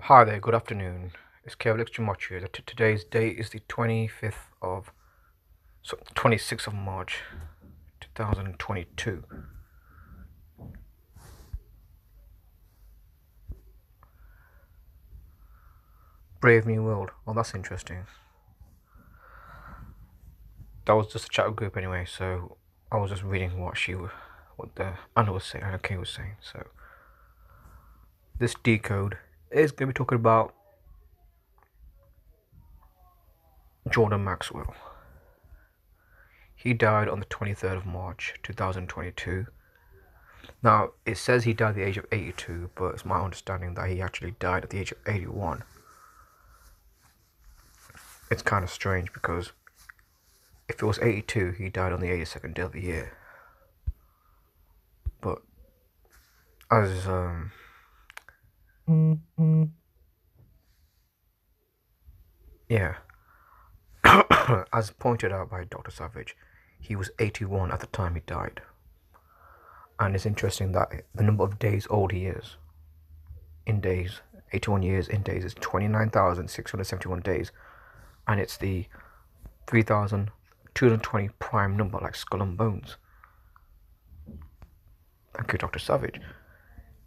Hi there, good afternoon. It's Kevin Extremotch here. Today's date is the 26th of March, 2022. Brave New World. Well, that's interesting. That was just a chat group anyway, so I was just reading what the Anna was saying, Anna K was saying. So this decode is going to be talking about Jordan Maxwell. He died on the 23rd of March, 2022. Now, it says he died at the age of 82, but it's my understanding that he actually died at the age of 81. It's kind of strange because if it was 82, he died on the 82nd day of the year. But as as pointed out by Dr. Savage, he was 81 at the time he died. And it's interesting that the number of days old he is in days, 81 years in days, is 29,671 days, and it's the 3,220 prime number, like skull and bones. Thank you, Dr. Savage.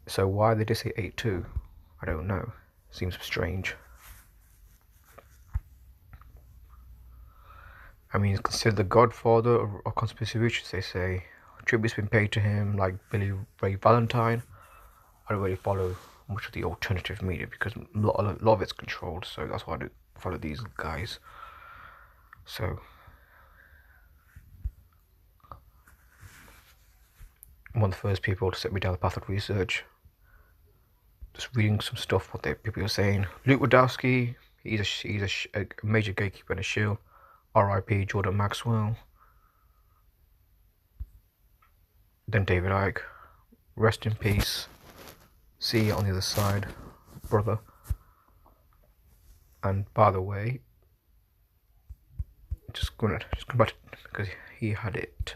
So why they just say 82, I don't know. Seems strange. I mean, he's considered the godfather of conspiracy research, they say. Tributes been paid to him, like Billy Ray Valentine. I don't really follow much of the alternative media because a lot of it's controlled, so that's why I do follow these guys. So, I'm one of the first people to set me down the path of research. Just reading some stuff, what people are saying. Luke Wadowski, he's a major gatekeeper and a shield. R.I.P. Jordan Maxwell. Then David Icke. Rest in peace. See you on the other side, brother. And by the way, just go back because he had it.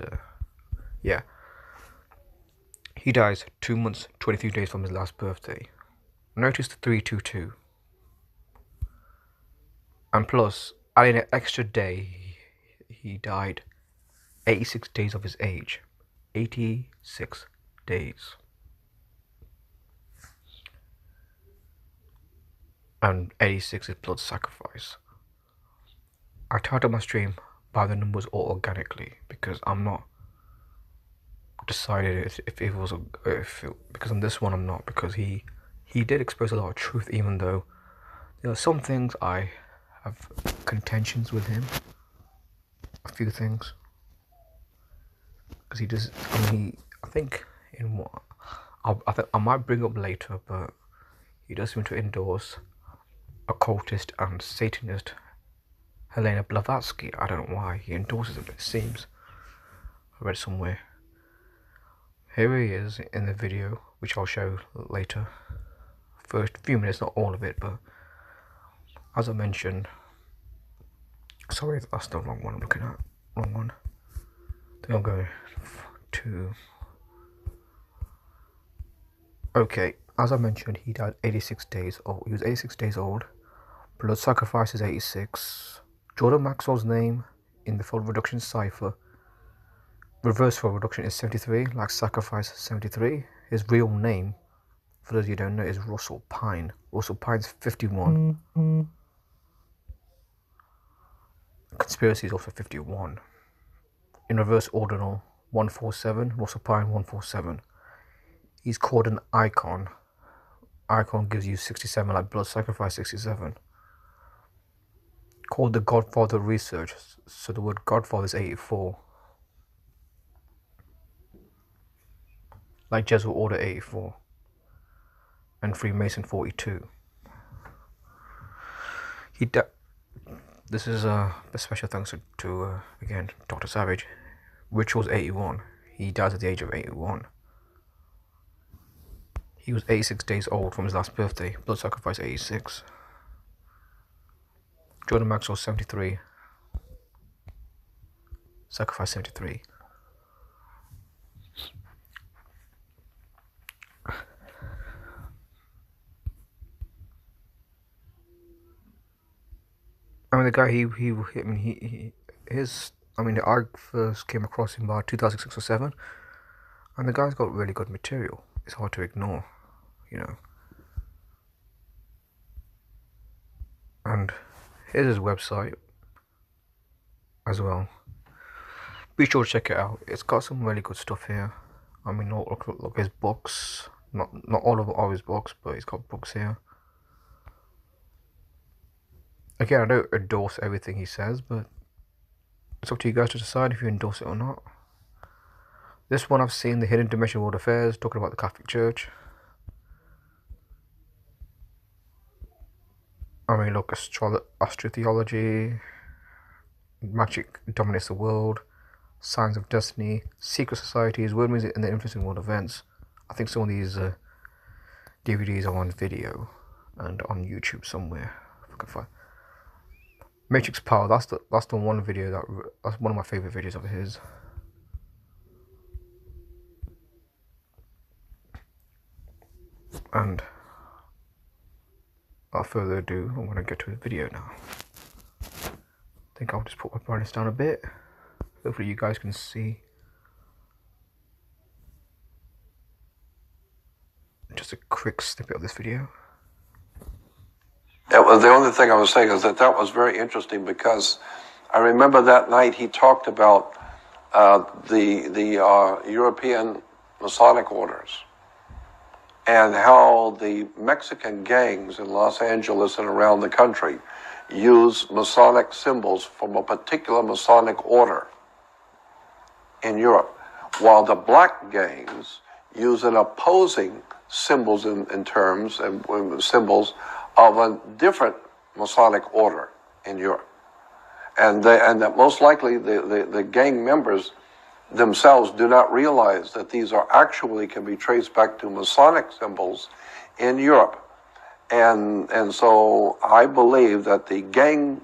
He dies 2 months, 23 days from his last birthday. Notice the 322. And plus, adding an extra day, he died 86 days of his age. 86 days. And 86 is blood sacrifice. I titled my stream by the numbers or organically because I'm not decided if it was because on this one I'm not, because he did expose a lot of truth, even though there are some things I have contentions with him. A few things, because he does. I think in what I might bring up later, but he does seem to endorse occultist and Satanist Helena Blavatsky. I don't know why he endorses it, but it seems. I read somewhere. Here he is in the video, which I'll show later. First few minutes, not all of it, but as I mentioned, sorry, that's the wrong one I'm looking at. Wrong one. I think I'm going to. Okay, as I mentioned, he died 86 days old. He was 86 days old. Blood sacrifice is 86. Jordan Maxwell's name in the fold reduction cipher. Reverse fold reduction is 73, like sacrifice 73. His real name, for those of you who don't know, is Russell Pine. Russell Pine's 51. Conspiracy is also 51. In reverse ordinal 147, Russell Pine 147. He's called an icon. Icon gives you 67, like blood sacrifice 67. Called the Godfather of Research, so the word Godfather is 84. Like Jesuit Order 84. And Freemason 42. This is a special thanks to again, Dr. Savage. Rituals 81. He dies at the age of 81. He was 86 days old from his last birthday. Blood sacrifice 86. Jordan Maxwell 73. Sacrifice 73. I mean, the guy I mean, I first came across him about 2006 or 7, and the guy's got really good material. It's hard to ignore, you know. And here's his website as well. Be sure to check it out. It's got some really good stuff here. I mean, look his books. Not all his books, but he's got books here. Again, I don't endorse everything he says, but it's up to you guys to decide if you endorse it or not. This one I've seen, The Hidden Dimension of World Affairs, talking about the Catholic Church. I mean, look, astrotheology, magic dominates the world, signs of destiny, secret societies, world music, and the influence in world events. I think some of these DVDs are on video and on YouTube somewhere. If I can find. Matrix Power. That's the one video that's one of my favorite videos of his. And without further ado, I'm going to get to the video now. I think I'll just put my brightness down a bit. Hopefully you guys can see. Just a quick snippet of this video. The only thing I was saying is that was very interesting, because I remember that night he talked about the European Masonic orders, and how the Mexican gangs in Los Angeles and around the country use Masonic symbols from a particular Masonic order in Europe, while the black gangs use an opposing symbols in terms and symbols of a different Masonic order in Europe. And that most likely the gang members themselves do not realize that these are actually can be traced back to Masonic symbols in Europe. And so I believe that the gangs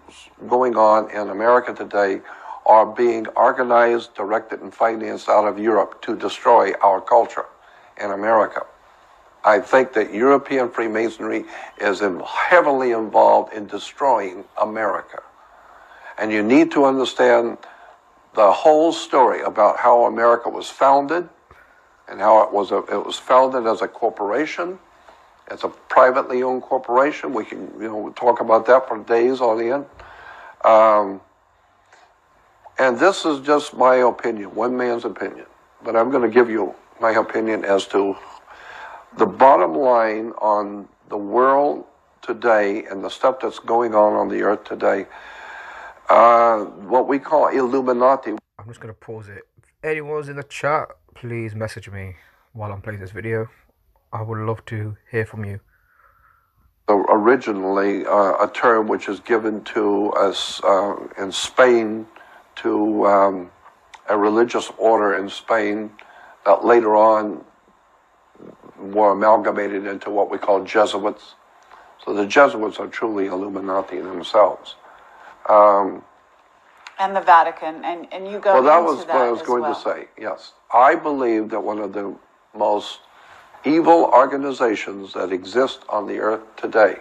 going on in America today are being organized, directed, and financed out of Europe to destroy our culture in America. I think that European Freemasonry is heavily involved in destroying America. And you need to understand the whole story about how America was founded, and how it was founded as a corporation. It's a privately owned corporation. We can talk about that for days on end. And this is just my opinion, one man's opinion. But I'm going to give you my opinion as to the bottom line on the world today and the stuff that's going on the earth today. What we call Illuminati. I'm just going to pause it. If anyone's in the chat, please message me while I'm playing this video. I would love to hear from you. Originally, a term which is given to us in Spain to a religious order in Spain that later on were amalgamated into what we call Jesuits. So the Jesuits are truly Illuminati themselves. And the Vatican, and you go well, that into was what I was going well. to say, yes. I believe that one of the most evil organizations that exist on the earth today.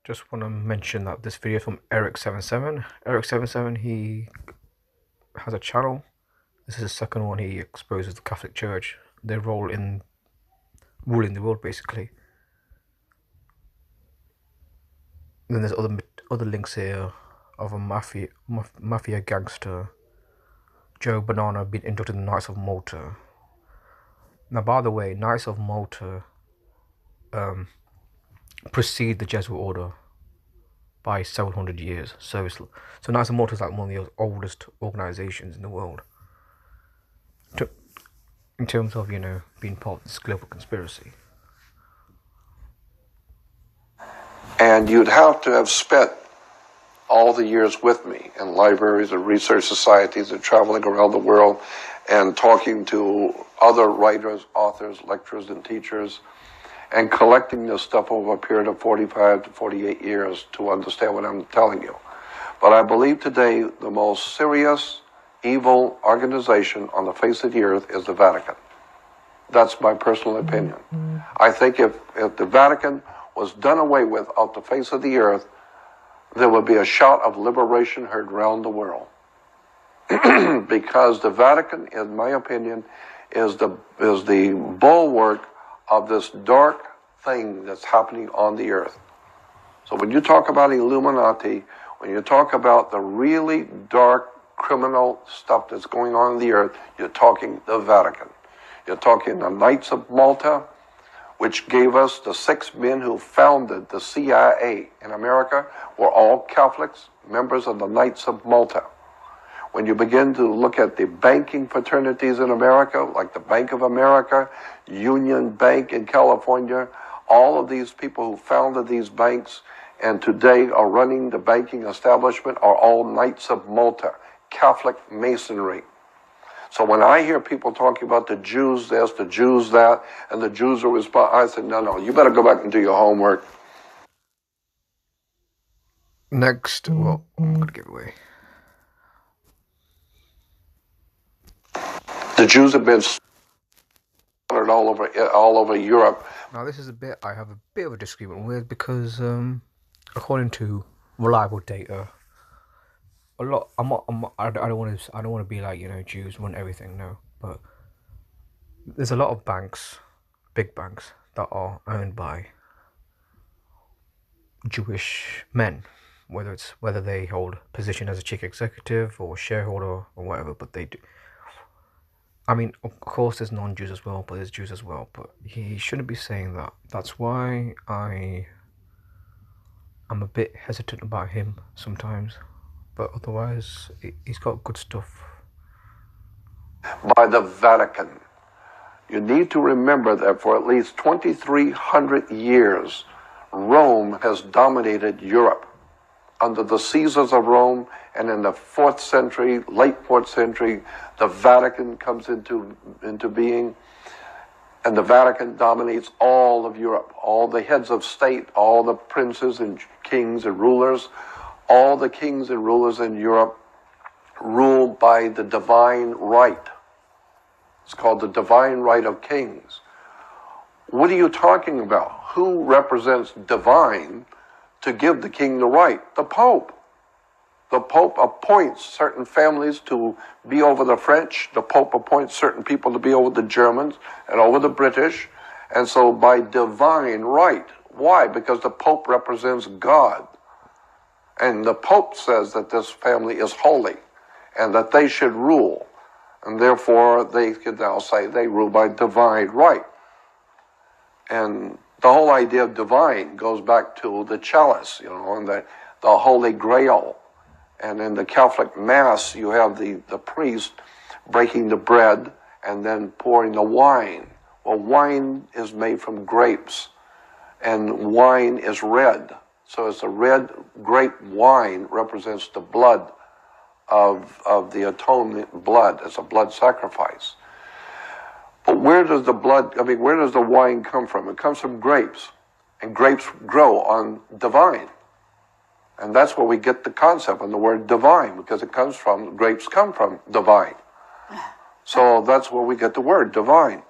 Just want to mention that this video is from Eric77. Eric77, he has a channel. This is the second one. He exposes the Catholic Church, their role in ruling the world, basically. Then there's other links here of a mafia gangster, Joe Banana, being inducted in the Knights of Malta. Now, by the way, Knights of Malta precede the Jesuit order by several hundred years. So Knights of Malta is like one of the oldest organizations in the world, in terms of, being part of this global conspiracy. And you'd have to have spent all the years with me in libraries and research societies and traveling around the world and talking to other writers, authors, lecturers, and teachers, and collecting this stuff over a period of 45 to 48 years to understand what I'm telling you. But I believe today the most serious, evil organization on the face of the earth is the Vatican. That's my personal opinion. I think if the Vatican was done away with off the face of the earth, there would be a shout of liberation heard round the world. Because the Vatican, in my opinion, is the bulwark of this dark thing that's happening on the earth. So when you talk about Illuminati, when you talk about the really dark criminal stuff that's going on in the earth, you're talking the Vatican. You're talking the Knights of Malta, which gave us the 6 men who founded the CIA in America, were all Catholics, members of the Knights of Malta. When you begin to look at the banking fraternities in America, like the Bank of America, Union Bank in California, all of these people who founded these banks and today are running the banking establishment are all Knights of Malta, Catholic Masonry. So when I hear people talking about the Jews this, the Jews that, and the Jews are responsible, I said, no, you better go back and do your homework. Next, well, I'm going to give away. The Jews have been slaughtered all over Europe. Now this is a bit I have a bit of a disagreement with because, according to reliable data, a lot. I don't want to be like, Jews run everything. No, but there's a lot of banks, big banks, that are owned by Jewish men, whether they hold position as a chief executive or shareholder or whatever, but they do. I mean, of course, there's non-Jews as well, but there's Jews as well. But he shouldn't be saying that. That's why I'm a bit hesitant about him sometimes. But otherwise, he's got good stuff. By the Vatican. You need to remember that for at least 2,300 years, Rome has dominated Europe. Under the Caesars of Rome, and in the 4th century, late 4th century, the Vatican comes into being, and the Vatican dominates all of Europe. All the heads of state, all the princes and kings and rulers, all the kings and rulers in Europe rule by the divine right. It's called the divine right of kings. What are you talking about? Who represents divine to give the king the right? The Pope. The Pope appoints certain families to be over the French. The Pope appoints certain people to be over the Germans and over the British. And so by divine right. Why? Because the Pope represents God. And the Pope says that this family is holy and that they should rule. And therefore they can now say they rule by divine right. And the whole idea of divine goes back to the chalice, and the Holy Grail. And in the Catholic Mass, you have the priest breaking the bread and then pouring the wine. Well, wine is made from grapes, and wine is red. So it's a red grape wine represents the blood of the atonement blood. It's a blood sacrifice. But where does the wine come from? It comes from grapes. And grapes grow on the vine. And that's where we get the concept of the word divine, because grapes come from the vine. So that's where we get the word divine.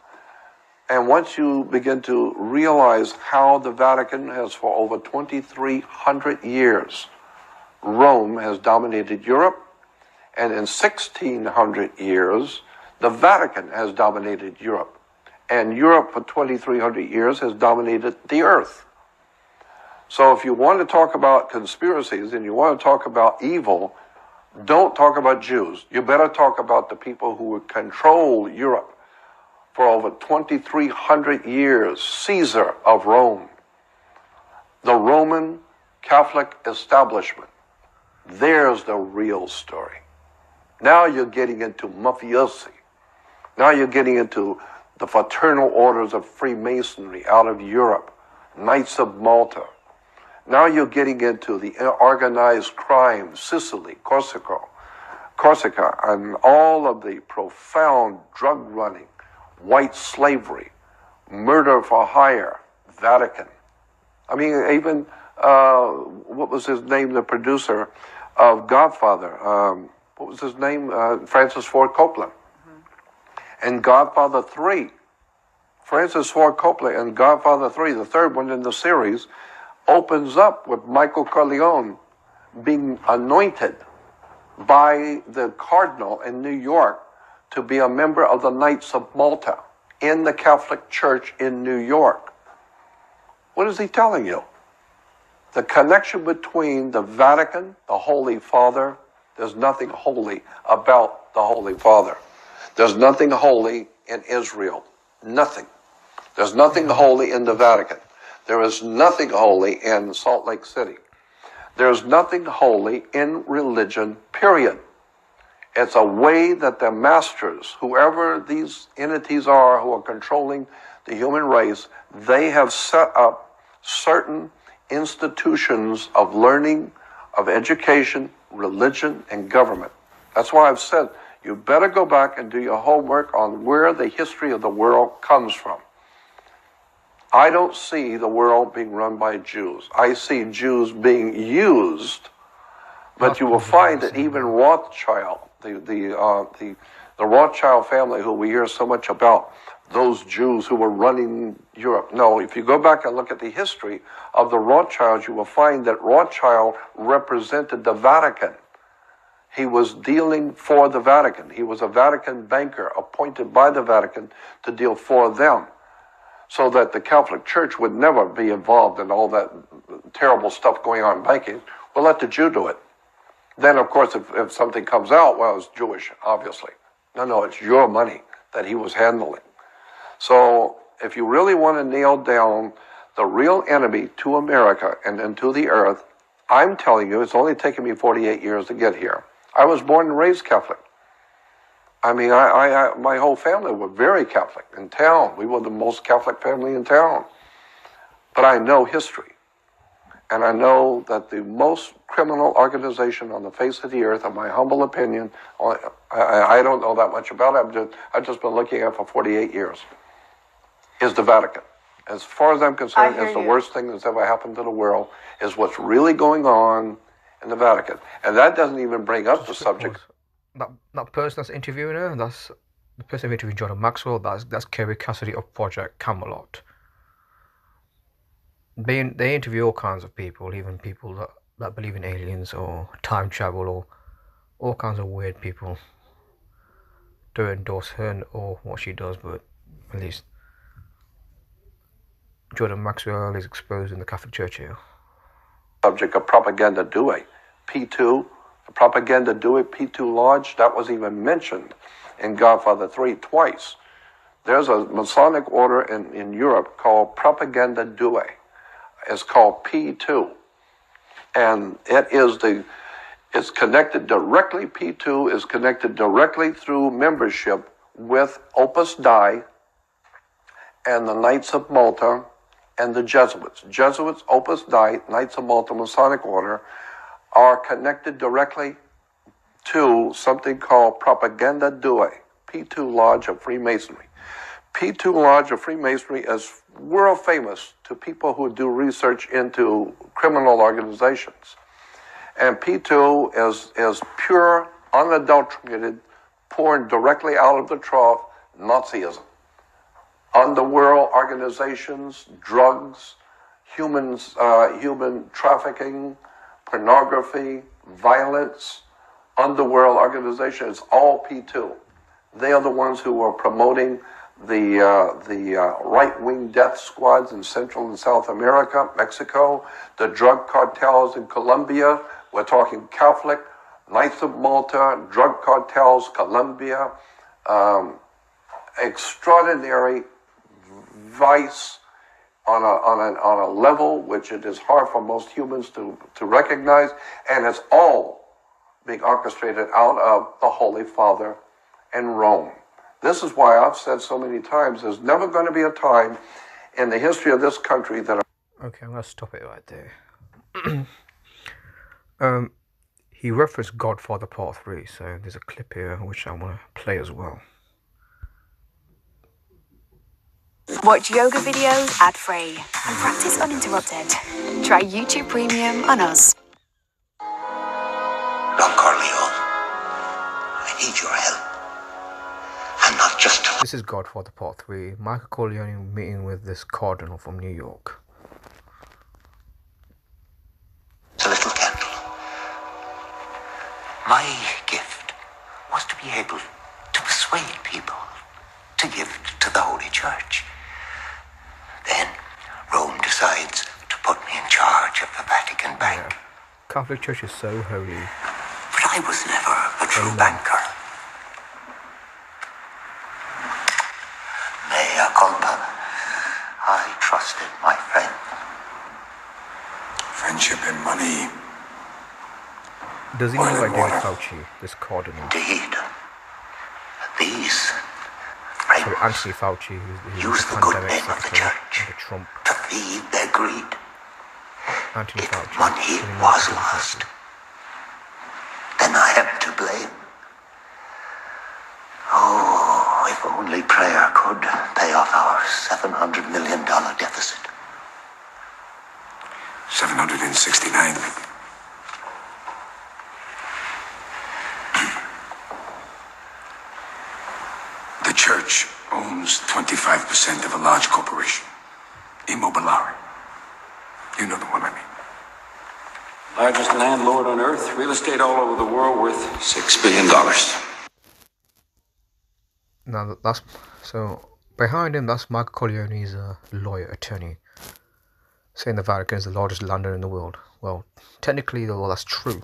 And once you begin to realize how the Vatican has, for over 2,300 years, Rome has dominated Europe, and in 1,600 years, the Vatican has dominated Europe. And Europe for 2,300 years has dominated the earth. So if you want to talk about conspiracies and you want to talk about evil, don't talk about Jews. You better talk about the people who would control Europe for over 2,300 years. Caesar of Rome, the Roman Catholic establishment. There's the real story. Now you're getting into mafiosi. Now you're getting into the fraternal orders of Freemasonry out of Europe, Knights of Malta. Now you're getting into the organized crime, Sicily, Corsica, and all of the profound drug running, white slavery, murder for hire, Vatican. I mean, even, what was his name, the producer of Godfather? What was his name? Francis Ford Coppola. And Godfather 3. Francis Ford Coppola and Godfather 3, the third one in the series, opens up with Michael Corleone being anointed by the cardinal in New York to be a member of the Knights of Malta in the Catholic Church in New York. What is he telling you? The connection between the Vatican, the Holy Father, there's nothing holy about the Holy Father. There's nothing holy in Israel. Nothing. There's nothing holy in the Vatican. There is nothing holy in Salt Lake City. There's nothing holy in religion, period. It's a way that the masters, whoever these entities are who are controlling the human race, they have set up certain institutions of learning, of education, religion, and government. That's why I've said you better go back and do your homework on where the history of the world comes from. I don't see the world being run by Jews. I see Jews being used, but you will find that even Rothschild, the Rothschild family, who we hear so much about, those Jews who were running Europe. No, if you go back and look at the history of the Rothschilds, you will find that Rothschild represented the Vatican. He was dealing for the Vatican. He was a Vatican banker appointed by the Vatican to deal for them, so that the Catholic Church would never be involved in all that terrible stuff going on in banking. We'll let the Jew do it. Then, of course, if something comes out, well, it's Jewish, obviously. No, it's your money that he was handling. So if you really want to nail down the real enemy to America and to the earth, I'm telling you, it's only taken me 48 years to get here. I was born and raised Catholic. I mean, my whole family were very Catholic in town. We were the most Catholic family in town. But I know history. And I know that the most criminal organization on the face of the earth, in my humble opinion, I don't know that much about it, I've just been looking at it for 48 years, is the Vatican. As far as I'm concerned, it's the worst thing that's ever happened to the world, is what's really going on in the Vatican. And that doesn't even bring up the subject. That person that's interviewing her, that's the person interviewing Jordan Maxwell, that's Kerry Cassidy of Project Camelot. They interview all kinds of people, even people that believe in aliens or time travel or all kinds of weird people. Don't endorse her or what she does, but at least Jordan Maxwell is exposed in the Catholic Church here. Subject of propaganda due. P2, the propaganda due, P2 Lodge, that was even mentioned in Godfather 3 twice. There's a Masonic order in Europe called Propaganda Due. It's called P2. And it's connected directly, P2 is connected directly through membership with Opus Dei and the Knights of Malta and the Jesuits. Jesuits, Opus Dei, Knights of Malta, Masonic order are connected directly to something called Propaganda Due, P2 Lodge of Freemasonry. P2 Lodge of Freemasonry is world famous to people who do research into criminal organizations. And P2 is pure, unadulterated, poured directly out of the trough, Nazism. Underworld organizations, drugs, human trafficking, pornography, violence, underworld organizations, all P2. They are the ones who are promoting the right-wing death squads in Central and South America, Mexico, the drug cartels in Colombia. We're talking Catholic, Knights of Malta, drug cartels, Colombia, extraordinary vice on a level which it is hard for most humans to recognize, and it's all being orchestrated out of the Holy Father and Rome. This is why I've said so many times, there's never going to be a time in the history of this country that... Okay, I'm going to stop it right there. He referenced Godfather Part 3, so there's a clip here which I want to play as well. Watch yoga videos ad-free and practice uninterrupted. Try YouTube Premium on us. Don Corleone, I need your help. And not just to... This is Godfather Part 3. Michael Corleone meeting with this cardinal from New York. a little candle. My gift was to be able to persuade people to give to the Holy Church. Then Rome decides to put me in charge of the Vatican Bank. Yeah. Catholic Church is so holy. But I was never a true banker. Mea culpa. I trusted my friend. Friendship and money. Does he know like David Fauci, this cardinal? Indeed. These Sorry, friends Anthony Fauci, who's use the the good pandemic name of the secretary church under Trump. to feed their greed. Anthony If Fauci. money does he know was David lost, Fauci? then I am to blame. Oh, if only prayer could pay off our $700 million deficit. 769. The church owns 25% of a large corporation, Immobiliare. You know the one I mean. Largest landlord on earth, real estate all over the world worth $6 billion. Now that's so behind him. That's Michael Corleone's lawyer attorney, saying the Vatican is the largest landowner in the world. Well, technically, though, that's true.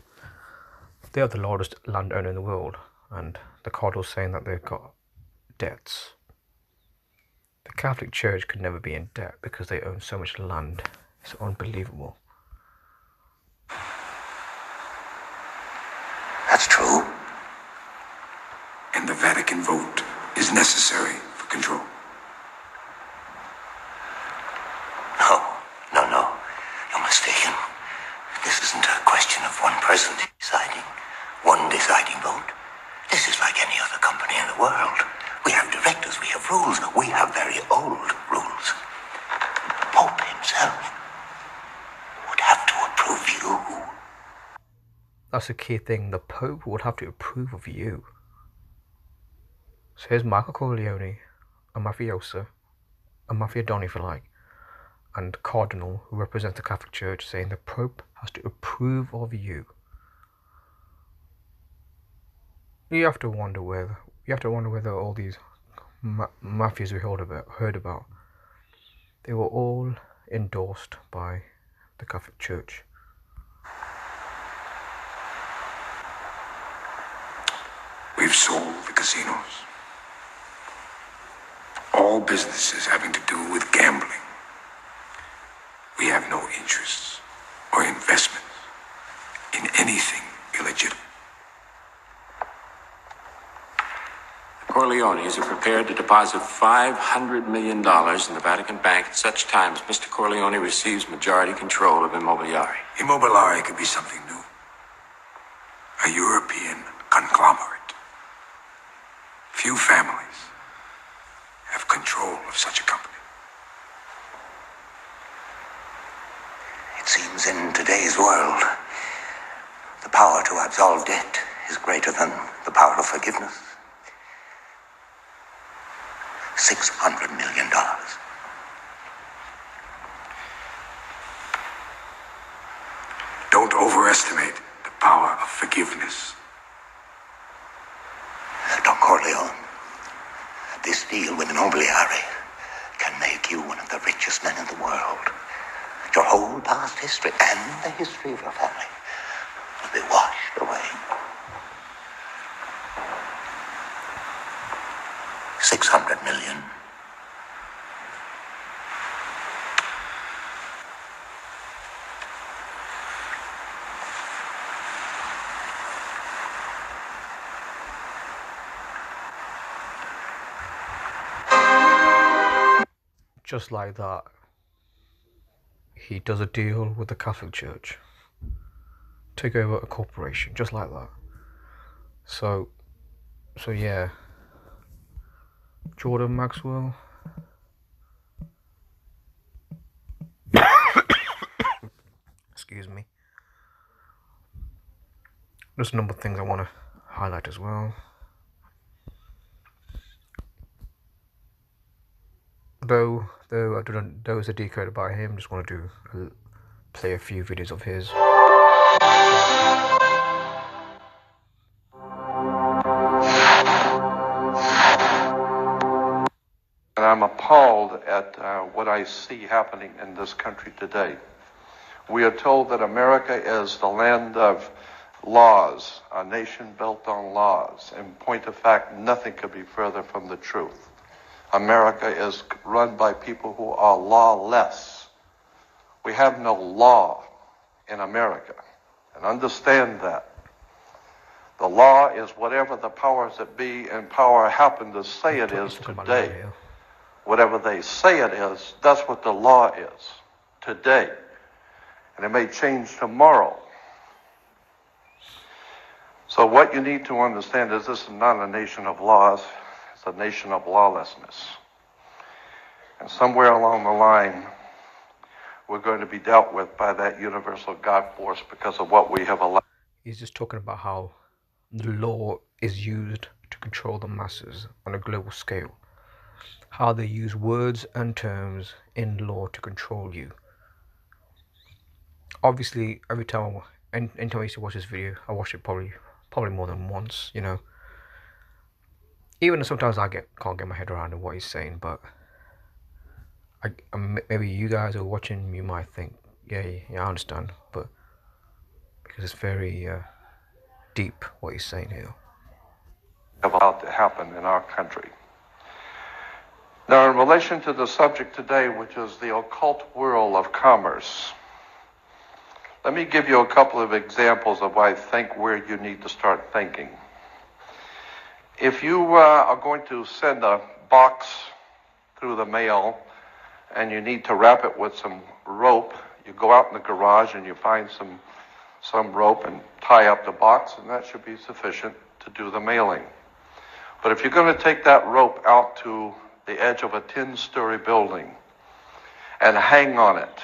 They are the largest landowner in the world, and the cardinal's saying that they've got debts. The Catholic Church could never be in debt because they own so much land. It's unbelievable. That's true. And the Vatican vote is necessary for control. No. You're mistaken. This isn't a question of one person deciding. One deciding vote. This is like any other company in the world. We have directors, we have rules, we have very old rules. The Pope himself would have to approve you. That's the key thing. The Pope would have to approve of you. So here's Michael Corleone, a mafioso, a mafia don if you like, and Cardinal, who represents the Catholic Church, saying the Pope has to approve of you. You have to wonder whether all these mafias we heard about, they were all endorsed by the Catholic Church. We've sold the casinos. All businesses having to do with gambling. We have no interests or investments in anything illegitimate. Corleones are prepared to deposit $500 million in the Vatican Bank at such time as Mr. Corleone receives majority control of Immobiliare. Immobiliare could be something new. A European conglomerate. Few families have control of such a company. It seems in today's world, the power to absolve debt is greater than the power of forgiveness. $600 million. Don't overestimate the power of forgiveness. Don Corleone, this deal with Immobiliare can make you one of the richest men in the world. Your whole past history and the history of your family will be washed away. 600 million. Just like that, he does a deal with the Catholic Church. Take over a corporation, just like that. So yeah. Jordan Maxwell. Excuse me. There's a number of things I want to highlight as well. Though it's a decoded by him, just want to play a few videos of his. I'm appalled at what I see happening in this country today. We are told that America is the land of laws, a nation built on laws. In point of fact, nothing could be further from the truth. America is run by people who are lawless. We have no law in America, and understand that. The law is whatever the powers that be in power happen to say it is today. Whatever they say it is, that's what the law is today. And it may change tomorrow. So what you need to understand is this is not a nation of laws, it's a nation of lawlessness. And somewhere along the line, we're going to be dealt with by that universal God force because of what we have allowed. He's just talking about how the law is used to control the masses on a global scale. How they use words and terms in law to control you. Obviously, every time I used to watch this video, I watched it probably more than once, you know. Even though sometimes I can't get my head around what he's saying, but maybe you guys are watching, you might think, yeah, I understand, but because it's very deep what he's saying here. About to happen in our country. Now, in relation to the subject today, which is the occult world of commerce, let me give you a couple of examples of I think where you need to start thinking. If you are going to send a box through the mail and you need to wrap it with some rope, you go out in the garage and you find some rope and tie up the box, and that should be sufficient to do the mailing. But if you're going to take that rope out to the edge of a 10-story building and hang on it,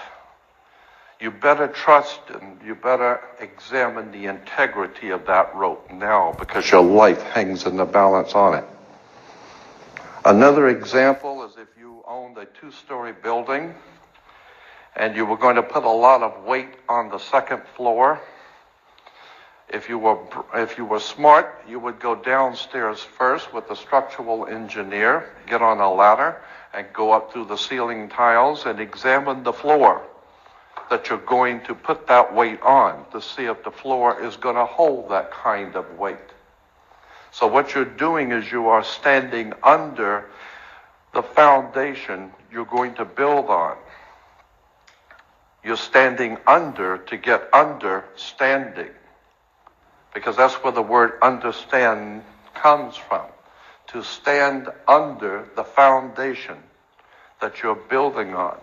you better trust and you better examine the integrity of that rope now, because your life hangs in the balance on it. Another example is if you owned a 2-story building and you were going to put a lot of weight on the second floor. If you were smart, you would go downstairs first with the structural engineer, get on a ladder, and go up through the ceiling tiles and examine the floor that you're going to put that weight on to see if the floor is going to hold that kind of weight. So what you're doing is you are standing under the foundation you're going to build on. You're standing under to get understanding, because that's where the word understand comes from. To stand under the foundation that you're building on.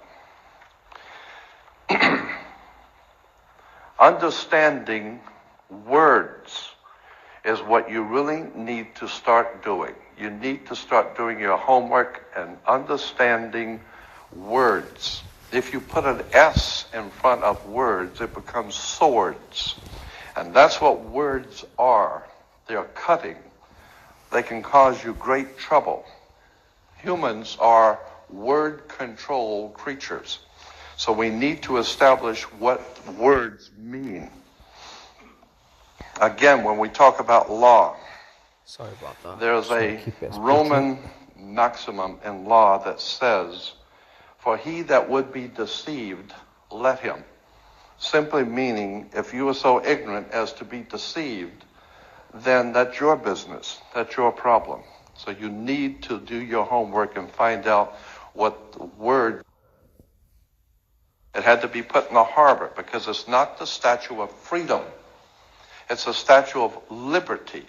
Understanding words is what you really need to start doing. You need to start doing your homework and understanding words. If you put an S in front of words, it becomes swords. And that's what words are. They are cutting. They can cause you great trouble. Humans are word-controlled creatures. So we need to establish what words mean. Again, when we talk about law, Sorry about that. there's a Roman maximum in law that says, "For he that would be deceived, let him." Simply meaning, if you are so ignorant as to be deceived, then that's your business. That's your problem. So you need to do your homework and find out what the word. It had to be put in the harbor because it's not the statue of freedom. It's a statue of liberty.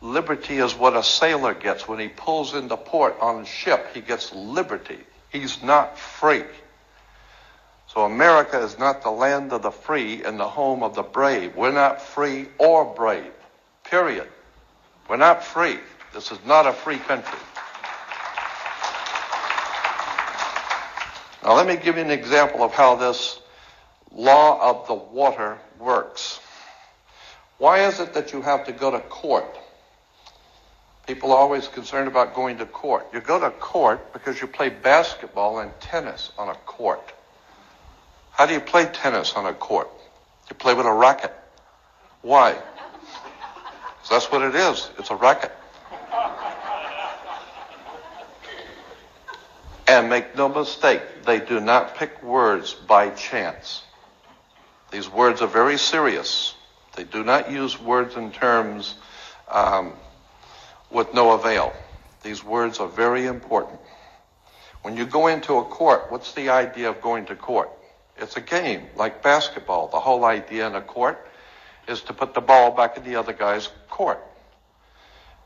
Liberty is what a sailor gets when he pulls into port on a ship. He gets liberty. He's not free. So America is not the land of the free and the home of the brave. We're not free or brave. Period. We're not free. This is not a free country. Now let me give you an example of how this law of the water works. Why is it that you have to go to court? People are always concerned about going to court. You go to court because you play basketball and tennis on a court. How do you play tennis on a court? You play with a racket. Why? 'Cause that's what it is. It's a racket. And make no mistake, they do not pick words by chance. These words are very serious. They do not use words in terms with no avail. These words are very important. When you go into a court, what's the idea of going to court? It's a game, like basketball. The whole idea in a court is to put the ball back in the other guy's court.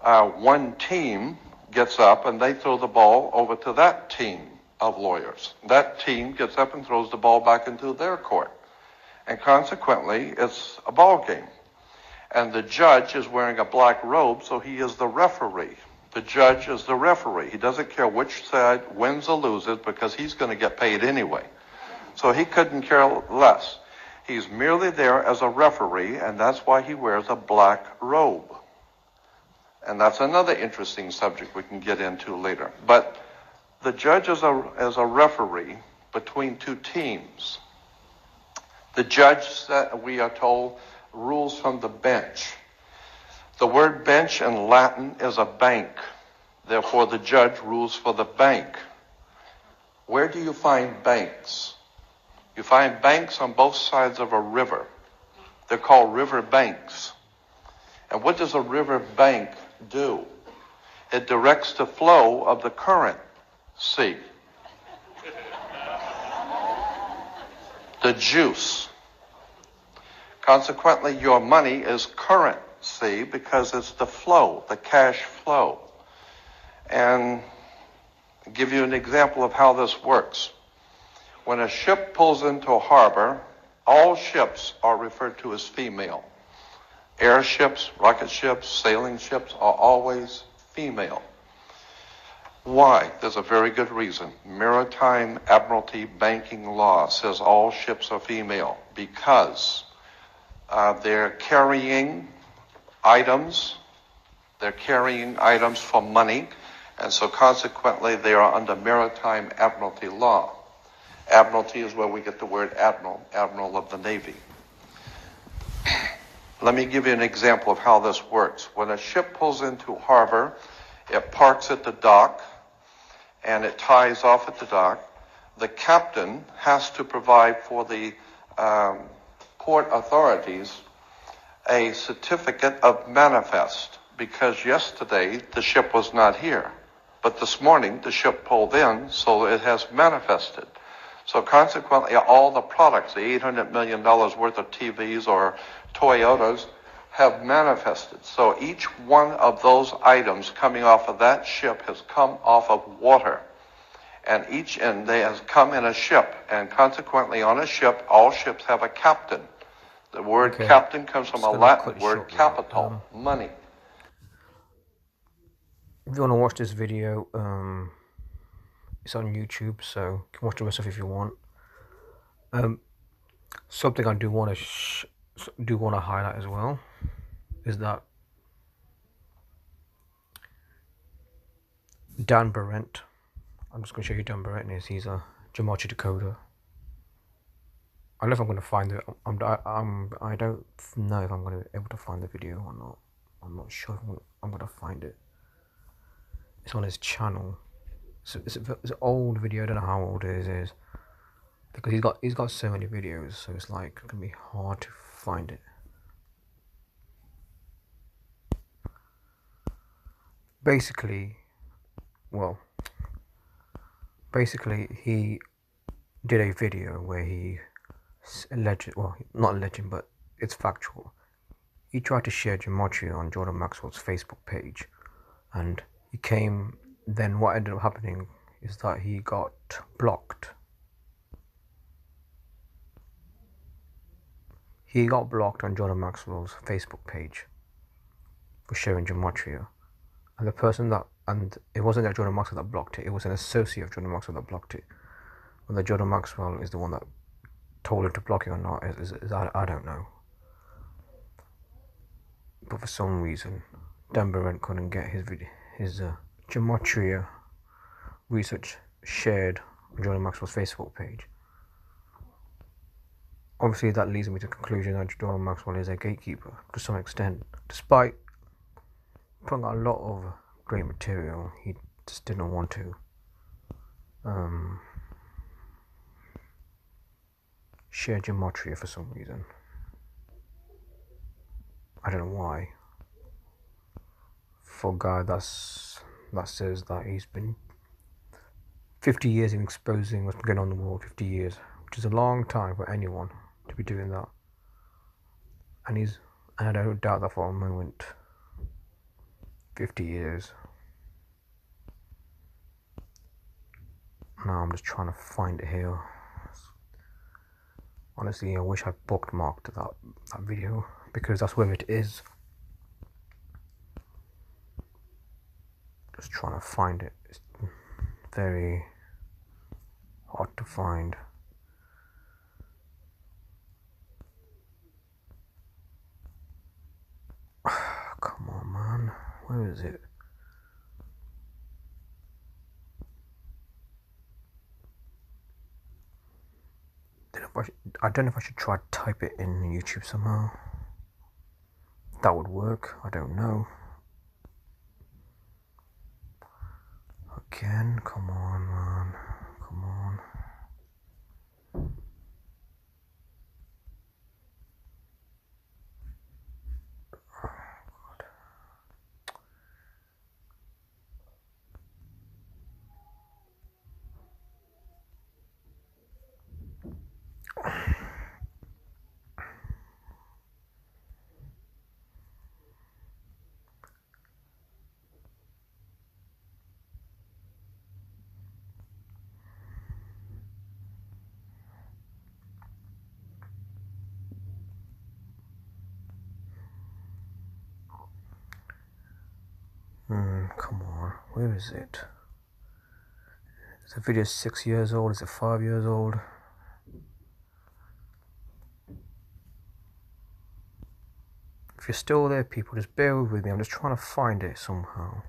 One team gets up and they throw the ball over to that team of lawyers. That team gets up and throws the ball back into their court. And consequently, it's a ball game. And the judge is wearing a black robe, so he is the referee. The judge is the referee. He doesn't care which side wins or loses because he's going to get paid anyway. So he couldn't care less. He's merely there as a referee, and that's why he wears a black robe. And that's another interesting subject we can get into later. But the judge is a referee between two teams. The judge, we are told, rules from the bench. The word bench in Latin is a bank. Therefore, the judge rules for the bank. Where do you find banks? You find banks on both sides of a river. They're called river banks. And what does a river bank do? It directs the flow of the current sea. The juice. Consequently, your money is currency because it's the flow, the cash flow. And I'll give you an example of how this works. When a ship pulls into a harbor, all ships are referred to as female. Airships, rocket ships, sailing ships are always female. Why? There's a very good reason. Maritime Admiralty banking law says all ships are female because they're carrying items. They're carrying items for money, and so consequently they are under Maritime Admiralty law. Admiralty is where we get the word admiral, admiral of the Navy. Let me give you an example of how this works. When a ship pulls into harbor, it parks at the dock, and it ties off at the dock. The captain has to provide for the port authorities a certificate of manifest, because yesterday the ship was not here. But this morning the ship pulled in, so it has manifested. So consequently, all the products, the $800 million worth of TVs or Toyotas, have manifested. So each one of those items coming off of that ship has come off of water. And they has come in a ship. And consequently, on a ship, all ships have a captain. The word captain comes from a Latin word capital, money. If you want to watch this video, it's on YouTube, so you can watch the rest of it if you want. Something I do want to highlight as well is that Dan Barrett, I'm just going to show you who Dan Barrett is. He's a gematria decoder. I don't know if I'm going to find it. I don't know if I'm going to be able to find the video or not. I'm not sure if I'm going to find it. It's on his channel. It's an old video. I don't know how old it is because he's got so many videos, so it's like gonna be hard to find it. Basically, he did a video where he alleged, well, not alleging, but it's factual. He tried to share gematria on Jordan Maxwell's Facebook page, and then what ended up happening is that he got blocked. He got blocked on Jordan Maxwell's Facebook page for sharing gematria. And the person and it wasn't that Jordan Maxwell that blocked it, it was an associate of Jordan Maxwell that blocked it. Whether Jordan Maxwell is the one that told him to block it or not, I don't know. But for some reason, Dan Barrett couldn't get his gematria research shared on Jordan Maxwell's Facebook page. Obviously, that leads me to the conclusion that Jordan Maxwell is a gatekeeper to some extent. Despite putting out a lot of great material, he just didn't want to share gematria for some reason. I don't know why. For a guy that says that he's been 50 years in exposing what's been going on in the world, 50 years, which is a long time for anyone to be doing that. And I don't doubt that for a moment. 50 years. Now I'm just trying to find it here. Honestly, I wish I bookmarked that video, because that's where it is. Just trying to find it. It's very hard to find. Come on, man. Where is it? I don't know if I should try to type it in YouTube somehow. That would work. I don't know. Again, come on, man. Come on. Come on, where is it? Is the video 6 years old? Is it 5 years old? If you're still there, people, just bear with me. I'm just trying to find it somehow.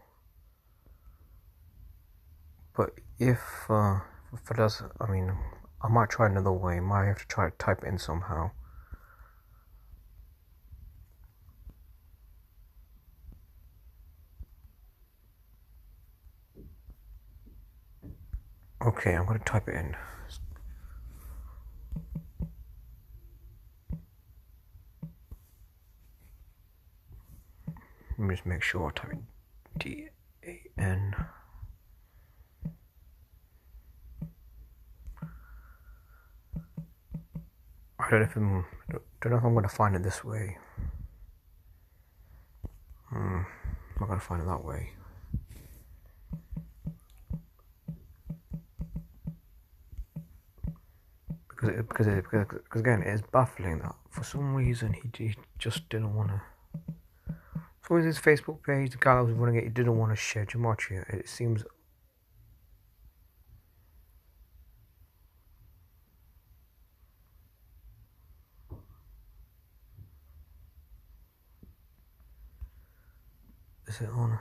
But if it does, I mean, I might try another way. Might have to try to type it in somehow. Okay, I'm going to type it in. Let me just make sure I type in D-A-N. I don't know if I'm going to find it this way. I'm not going to find it that way. Because again, it's baffling that for some reason he just didn't want to. So with his Facebook page, the guy that was running it, he didn't want to share gematria. It seems. Is it on?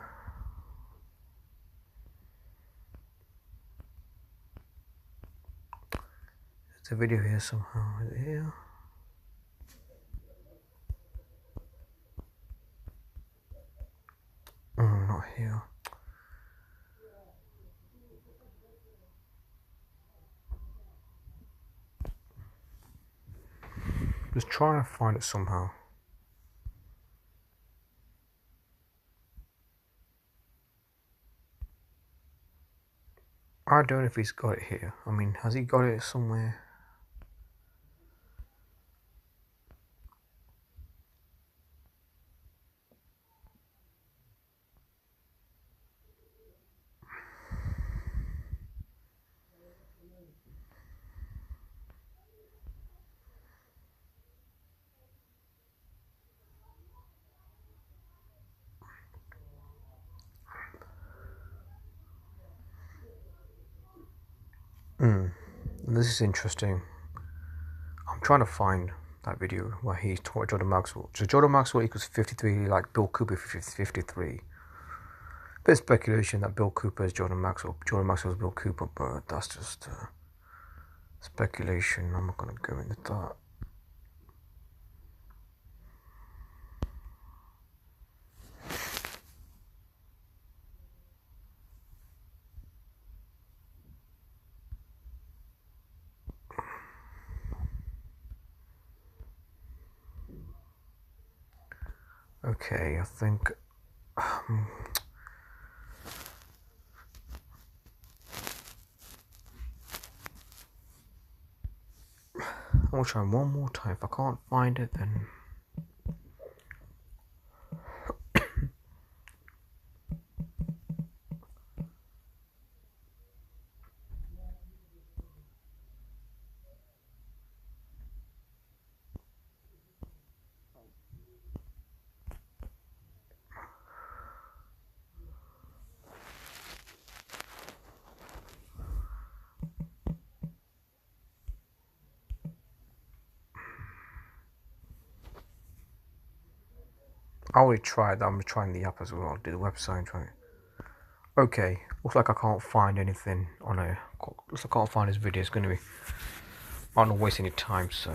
There's a video here somehow. Is it here? Oh, not here. Just trying to find it somehow. I don't know if he's got it here. I mean, has he got it somewhere? This is interesting. I'm trying to find that video where he taught Jordan Maxwell. So Jordan Maxwell equals 53, like Bill Cooper 53. There's speculation that Bill Cooper is Jordan Maxwell. Jordan Maxwell is Bill Cooper, but that's just speculation. I'm not going to go into that. Okay, I think I'll try one more time. If I can't find it, then I already tried that. I'm trying the app as well. I'll do the website. Okay, looks like I can't find anything on a. Looks like I can't find this video. It's gonna be. I don't waste any time. So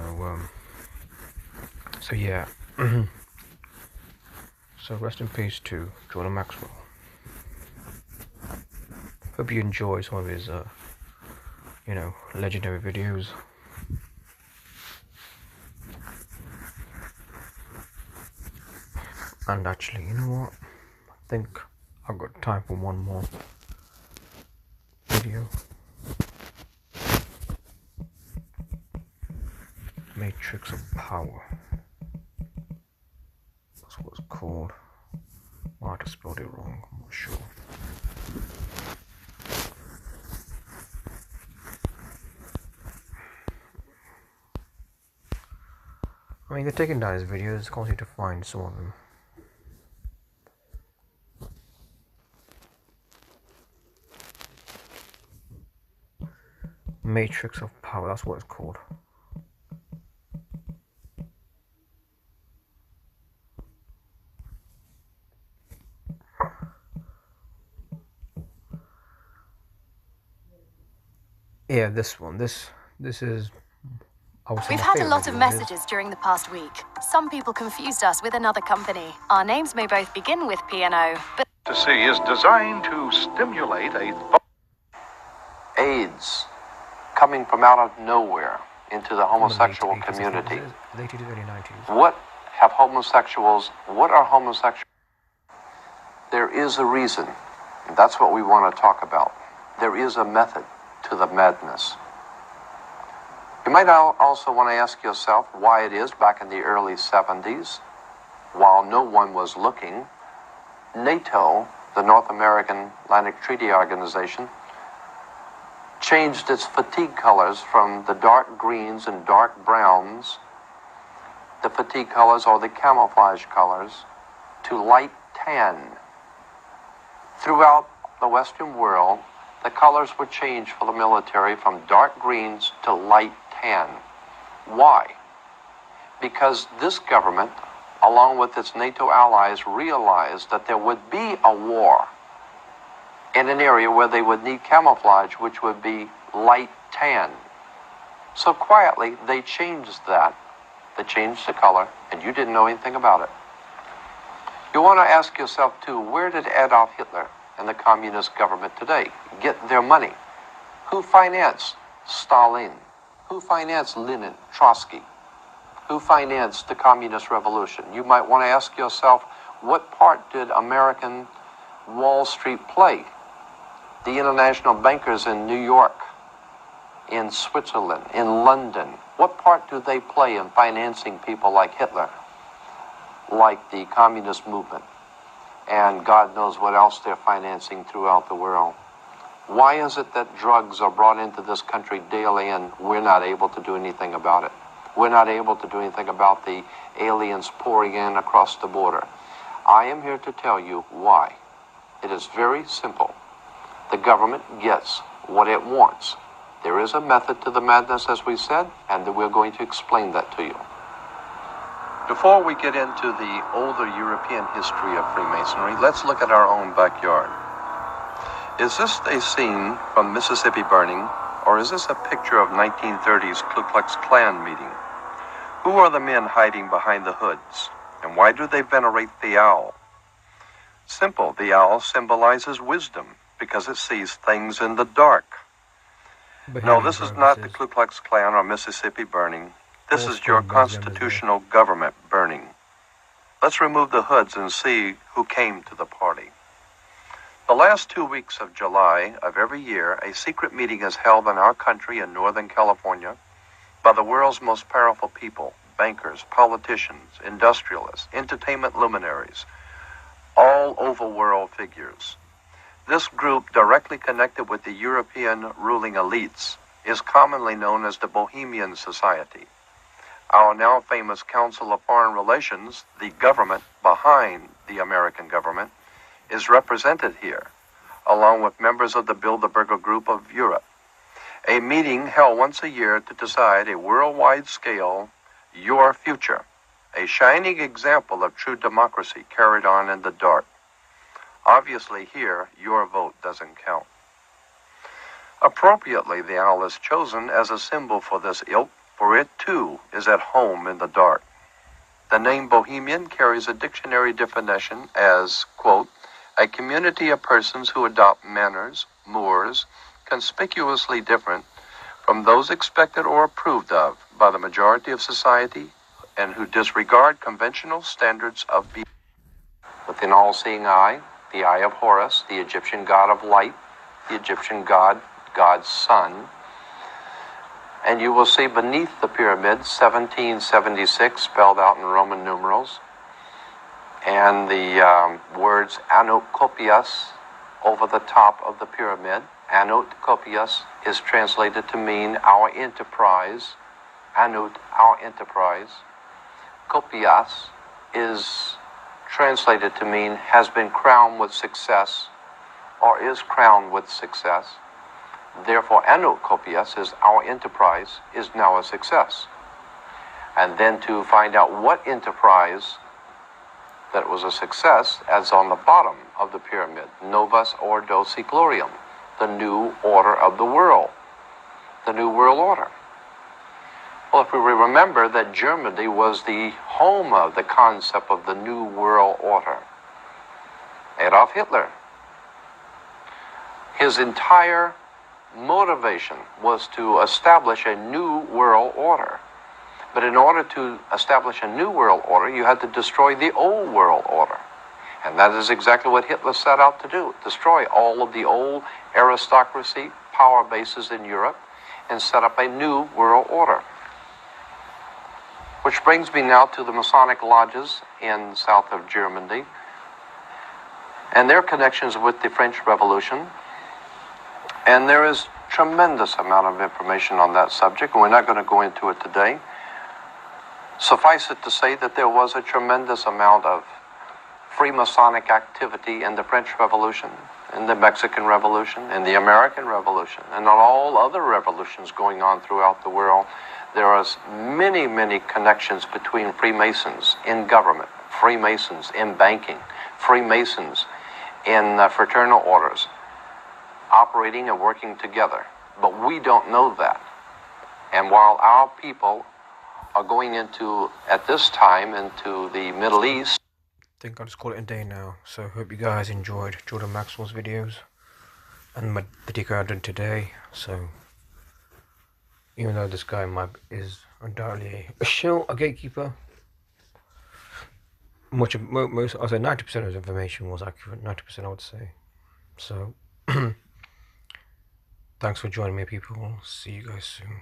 yeah. So rest in peace to Jordan Maxwell. Hope you enjoy some of his, legendary videos. And actually, you know what? I think I've got time for one more video. Matrix of Power. That's what it's called. I might have spelled it wrong, I'm not sure. I mean, they're taking down his videos, can't seem to find some of them. Matrix of Power, that's what it's called. Yeah, this one. This is. We've had a lot of messages during the past week. Some people confused us with another company. Our names may both begin with P&O, but To see is designed to stimulate AIDS coming from out of nowhere into the homosexual community. Late 80s, early 90s. What are homosexuals? There is a reason. And that's what we want to talk about. There is a method to the madness. You might also want to ask yourself why it is back in the early 70s, while no one was looking, NATO, the North American Atlantic Treaty Organization, changed its fatigue colors from the dark greens and dark browns, the fatigue colors or the camouflage colors, to light tan. Throughout the Western world, the colors were changed for the military from dark greens to light tan. Why? Because this government, along with its NATO allies, realized that there would be a war in an area where they would need camouflage, which would be light tan. So quietly, they changed that. They changed the color, and you didn't know anything about it. You want to ask yourself, too, where did Adolf Hitler and the communist government today get their money? Who financed Stalin? Who financed Lenin, Trotsky? Who financed the communist revolution? You might want to ask yourself, what part did American Wall Street play? The international bankers in New York, in Switzerland, in London, what part do they play in financing people like Hitler, like the communist movement, and God knows what else they're financing throughout the world? Why is it that drugs are brought into this country daily and we're not able to do anything about it? We're not able to do anything about the aliens pouring in across the border. I am here to tell you why. It is very simple. The government gets what it wants. There is a method to the madness, as we said, and we're going to explain that to you. Before we get into the older European history of Freemasonry, let's look at our own backyard. Is this a scene from Mississippi burning, or is this a picture of 1930s Ku Klux Klan meeting? Who are the men hiding behind the hoods, and why do they venerate the owl? Simple, the owl symbolizes wisdom because it sees things in the dark. No, this is not the Ku Klux Klan or Mississippi burning. This is your constitutional government burning. Let's remove the hoods and see who came to the party. The last 2 weeks of July of every year, a secret meeting is held in our country in Northern California by the world's most powerful people, bankers, politicians, industrialists, entertainment luminaries, all overworld figures. This group, directly connected with the European ruling elites, is commonly known as the Bohemian Society. Our now famous Council of Foreign Relations, the government behind the American government, is represented here, along with members of the Bilderberger Group of Europe. A meeting held once a year to decide a worldwide scale, your future, a shining example of true democracy carried on in the dark. Obviously here, your vote doesn't count. Appropriately, the owl is chosen as a symbol for this ilk, for it too is at home in the dark. The name Bohemian carries a dictionary definition as, quote, a community of persons who adopt manners, mores, conspicuously different from those expected or approved of by the majority of society and who disregard conventional standards of behavior. With an all-seeing eye, the eye of Horus, the Egyptian god of light, the Egyptian god, God's son, and you will see beneath the pyramid 1776 spelled out in Roman numerals, and the words Anut Kopias over the top of the pyramid. Anut Kopias is translated to mean our enterprise. Anut, our enterprise. Kopias is translated to mean has been crowned with success or is crowned with success. Therefore, Anut Kopias is our enterprise is now a success. And then to find out what enterprise that was a success, as on the bottom of the pyramid, Novus Ordo Seclorium, the new order of the world, the new world order. Well, if we remember that Germany was the home of the concept of the new world order, Adolf Hitler, his entire motivation was to establish a new world order. But in order to establish a new world order, you had to destroy the old world order. And that is exactly what Hitler set out to do, destroy all of the old aristocracy, power bases in Europe, and set up a new world order. Which brings me now to the Masonic lodges in south of Germany and their connections with the French Revolution. And there is tremendous amount of information on that subject, and we're not going to go into it today. Suffice it to say that there was a tremendous amount of Freemasonic activity in the French Revolution, in the Mexican Revolution, in the American Revolution, and on all other revolutions going on throughout the world. There are many, many connections between Freemasons in government, Freemasons in banking, Freemasons in fraternal orders, operating and working together. But we don't know that. And while our people are going into, at this time, into the Middle East. I think I'll just call it a day now. So hope you guys enjoyed Jordan Maxwell's videos and the video I did today. So even though this guy is undoubtedly a shill, a gatekeeper, most I'd say 90% of his information was accurate. 90% I would say. So thanks for joining me, people. See you guys soon.